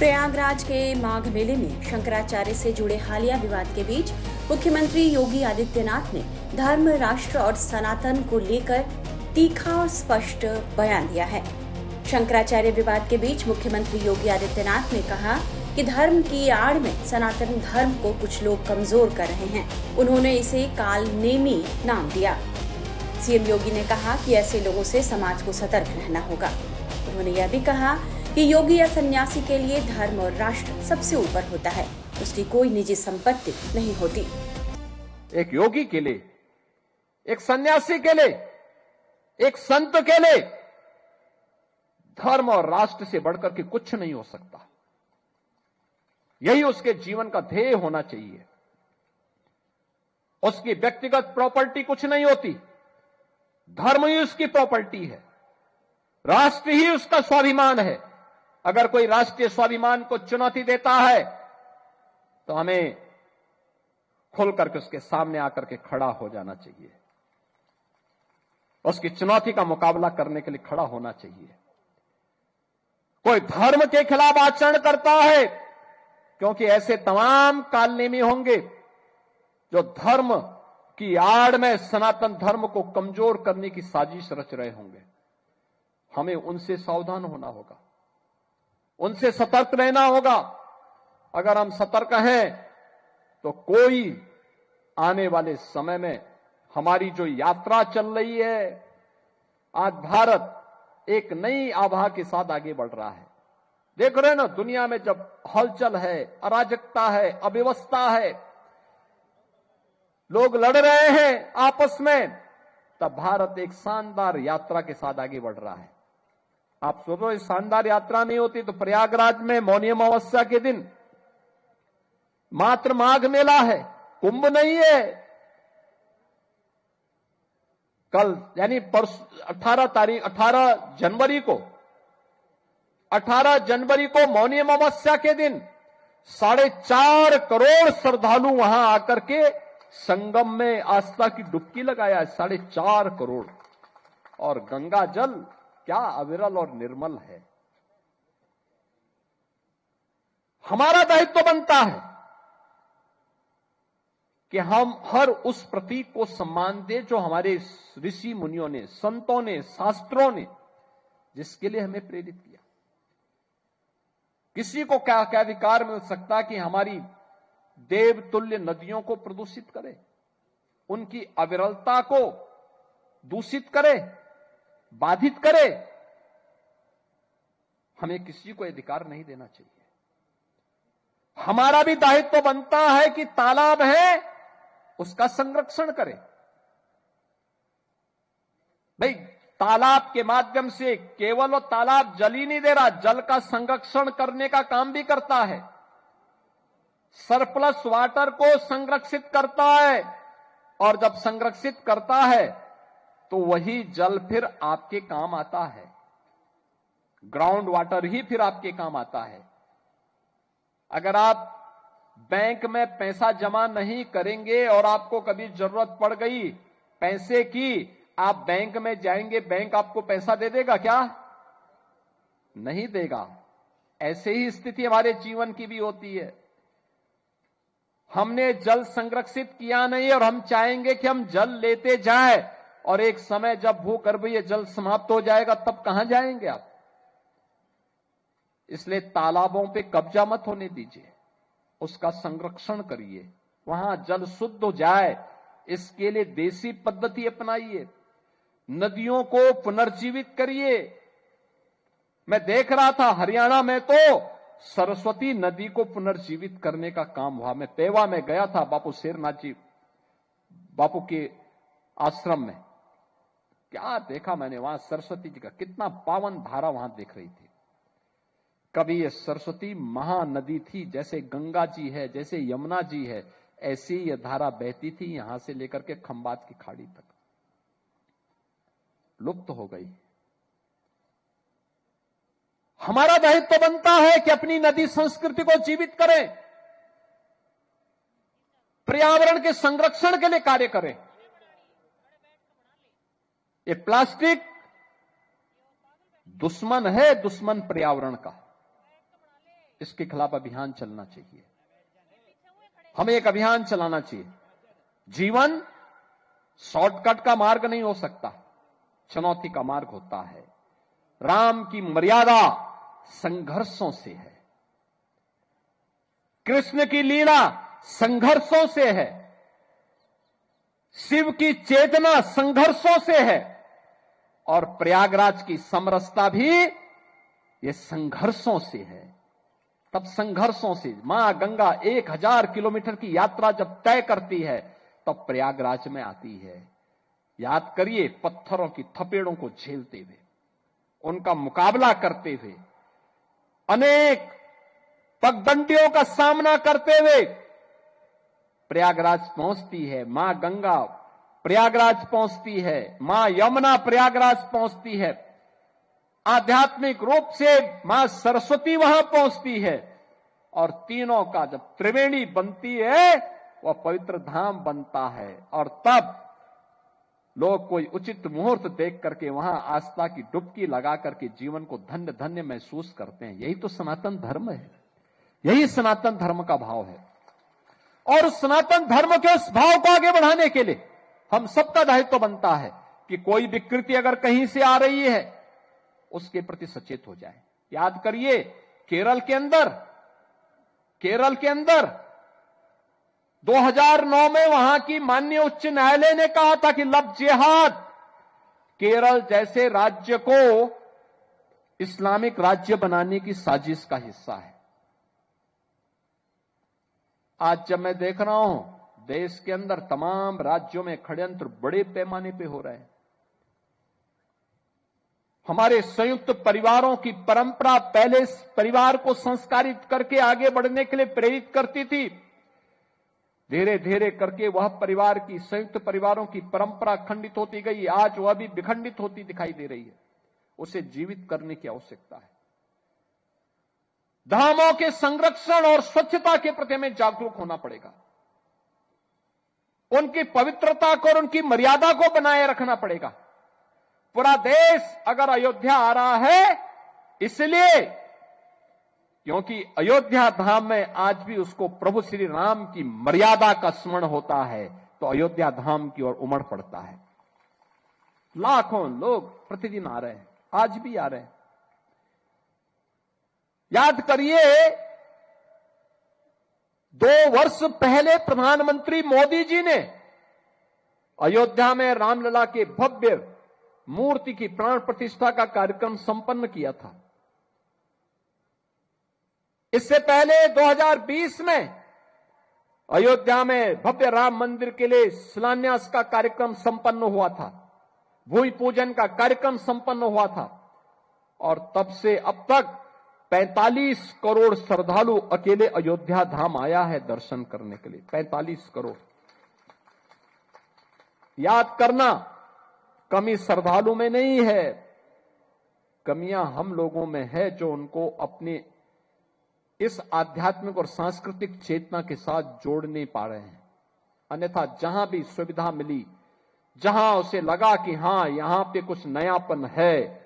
प्रयागराज के माघ मेले में शंकराचार्य से जुड़े हालिया विवाद के बीच मुख्यमंत्री योगी आदित्यनाथ ने धर्म, राष्ट्र और सनातन को लेकर तीखा और स्पष्ट बयान दिया है। शंकराचार्य विवाद के बीच मुख्यमंत्री योगी आदित्यनाथ ने कहा कि धर्म की आड़ में सनातन धर्म को कुछ लोग कमजोर कर रहे हैं। उन्होंने इसे कालनेमी नाम दिया। सीएम योगी ने कहा कि ऐसे लोगों से समाज को सतर्क रहना होगा। उन्होंने यह भी कहा कि योगी या सन्यासी के लिए धर्म और राष्ट्र सबसे ऊपर होता है, उसकी कोई निजी संपत्ति नहीं होती। एक योगी के लिए, एक सन्यासी के लिए, एक संत के लिए धर्म और राष्ट्र से बढ़कर के कुछ नहीं हो सकता। यही उसके जीवन का ध्येय होना चाहिए। उसकी व्यक्तिगत प्रॉपर्टी कुछ नहीं होती, धर्म ही उसकी प्रॉपर्टी है, राष्ट्र ही उसका स्वाभिमान है। अगर कोई राष्ट्रीय स्वाभिमान को चुनौती देता है तो हमें खुल करके उसके सामने आकर के खड़ा हो जाना चाहिए, उसकी चुनौती का मुकाबला करने के लिए खड़ा होना चाहिए। कोई धर्म के खिलाफ आचरण करता है, क्योंकि ऐसे तमाम कालनेमी होंगे जो धर्म की आड़ में सनातन धर्म को कमजोर करने की साजिश रच रहे होंगे। हमें उनसे सावधान होना होगा, उनसे सतर्क रहना होगा। अगर हम सतर्क हैं तो कोई आने वाले समय में हमारी जो यात्रा चल रही है, आज भारत एक नई आभा के साथ आगे बढ़ रहा है। देख रहे हैं ना, दुनिया में जब हलचल है, अराजकता है, अव्यवस्था है, लोग लड़ रहे हैं आपस में, तब भारत एक शानदार यात्रा के साथ आगे बढ़ रहा है। आप सोचो, इस शानदार यात्रा नहीं होती तो प्रयागराज में मौनी अमावस्या के दिन मात्र माघ मेला है, कुंभ नहीं है। कल यानी 18 जनवरी को मौनी अमावस्या के दिन 4.5 करोड़ श्रद्धालु वहां आकर के संगम में आस्था की डुबकी लगाया है। 4.5 करोड़। और गंगा जल क्या अविरल और निर्मल है। हमारा दायित्व बनता है कि हम हर उस प्रतीक को सम्मान दें जो हमारे ऋषि मुनियों ने, संतों ने, शास्त्रों ने जिसके लिए हमें प्रेरित किया। किसी को क्या अधिकार मिल सकता कि हमारी देवतुल्य नदियों को प्रदूषित करे, उनकी अविरलता को दूषित करे, बाधित करे? हमें किसी को अधिकार नहीं देना चाहिए। हमारा भी दायित्व बनता है कि तालाब है उसका संरक्षण करें। भाई, तालाब के माध्यम से केवल वो तालाब जल ही नहीं दे रहा, जल का संरक्षण करने का काम भी करता है, सरप्लस वाटर को संरक्षित करता है। और जब संरक्षित करता है तो वही जल फिर आपके काम आता है, ग्राउंड वाटर ही फिर आपके काम आता है। अगर आप बैंक में पैसा जमा नहीं करेंगे और आपको कभी जरूरत पड़ गई पैसे की, आप बैंक में जाएंगे, बैंक आपको पैसा दे देगा क्या? नहीं देगा। ऐसे ही स्थिति हमारे जीवन की भी होती है। हमने जल संरक्षित किया नहीं और हम चाहेंगे कि हम जल लेते जाएं, और एक समय जब भूगर्भीय जल समाप्त हो जाएगा तब कहां जाएंगे आप? इसलिए तालाबों पे कब्जा मत होने दीजिए, उसका संरक्षण करिए, वहां जल शुद्ध हो जाए, इसके लिए देसी पद्धति अपनाइए, नदियों को पुनर्जीवित करिए। मैं देख रहा था हरियाणा में तो सरस्वती नदी को पुनर्जीवित करने का काम हुआ। मैं पेवा में गया था, बापू शेरनाथ जी बापू के आश्रम में। क्या देखा मैंने वहां, सरस्वती जी का कितना पावन धारा वहां दिख रही थी। कभी ये सरस्वती महानदी थी, जैसे गंगा जी है, जैसे यमुना जी है, ऐसी ये धारा बहती थी यहां से लेकर के खंबात की खाड़ी तक, लुप्त हो गई। हमारा दायित्व बनता है कि अपनी नदी संस्कृति को जीवित करें, पर्यावरण के संरक्षण के लिए कार्य करें। ये प्लास्टिक दुश्मन है, दुश्मन पर्यावरण का। इसके खिलाफ अभियान चलना चाहिए। हमें एक अभियान चलाना चाहिए। जीवन शॉर्टकट का मार्ग नहीं हो सकता, चुनौती का मार्ग होता है। राम की मर्यादा संघर्षों से है, कृष्ण की लीला संघर्षों से है, शिव की चेतना संघर्षों से है, और प्रयागराज की समरसता भी ये संघर्षों से है। तब संघर्षों से मां गंगा 1000 किलोमीटर की यात्रा जब तय करती है तब प्रयागराज में आती है। याद करिए, पत्थरों की थपेड़ों को झेलते हुए, उनका मुकाबला करते हुए, अनेक पगडंडियों का सामना करते हुए प्रयागराज पहुंचती है। मां गंगा प्रयागराज पहुंचती है, मां यमुना प्रयागराज पहुंचती है, आध्यात्मिक रूप से मां सरस्वती वहां पहुंचती है, और तीनों का जब त्रिवेणी बनती है वह पवित्र धाम बनता है। और तब लोग कोई उचित मुहूर्त देख करके वहां आस्था की डुबकी लगा करके जीवन को धन्य धन्य महसूस करते हैं। यही तो सनातन धर्म है, यही सनातन धर्म का भाव है। और सनातन धर्म के उस भाव को आगे बढ़ाने के लिए हम सबका दायित्व बनता है कि कोई विकृति अगर कहीं से आ रही है उसके प्रति सचेत हो जाए। याद करिए, केरल के अंदर 2009 में वहां की माननीय उच्च न्यायालय ने कहा था कि लव जिहाद केरल जैसे राज्य को इस्लामिक राज्य बनाने की साजिश का हिस्सा है। आज जब मैं देख रहा हूं देश के अंदर तमाम राज्यों में षड्यंत्र बड़े पैमाने पे हो रहे हैं। हमारे संयुक्त परिवारों की परंपरा पहले परिवार को संस्कारित करके आगे बढ़ने के लिए प्रेरित करती थी। धीरे धीरे करके वह परिवार की, संयुक्त परिवारों की परंपरा खंडित होती गई। आज वह भी विखंडित होती दिखाई दे रही है। उसे जीवित करने की आवश्यकता है। धामों के संरक्षण और स्वच्छता के प्रति हमें जागरूक होना पड़ेगा। उनकी पवित्रता को और उनकी मर्यादा को बनाए रखना पड़ेगा। पूरा देश अगर अयोध्या आ रहा है इसलिए क्योंकि अयोध्या धाम में आज भी उसको प्रभु श्री राम की मर्यादा का स्मरण होता है, तो अयोध्या धाम की ओर उमड़ पड़ता है। लाखों लोग प्रतिदिन आ रहे हैं, आज भी आ रहे हैं। याद करिए, 2 वर्ष पहले प्रधानमंत्री मोदी जी ने अयोध्या में रामलला के भव्य मूर्ति की प्राण प्रतिष्ठा का कार्यक्रम संपन्न किया था। इससे पहले 2020 में अयोध्या में भव्य राम मंदिर के लिए शिलान्यास का कार्यक्रम संपन्न हुआ था, भूमि पूजन का कार्यक्रम संपन्न हुआ था, और तब से अब तक 45 करोड़ श्रद्धालु अकेले अयोध्या धाम आया है दर्शन करने के लिए। 45 करोड़। याद करना, कमी श्रद्धालु में नहीं है, कमियां हम लोगों में है जो उनको अपने इस आध्यात्मिक और सांस्कृतिक चेतना के साथ जोड़ नहीं पा रहे हैं। अन्यथा जहां भी सुविधा मिली, जहां उसे लगा कि हां यहां पे कुछ नयापन है,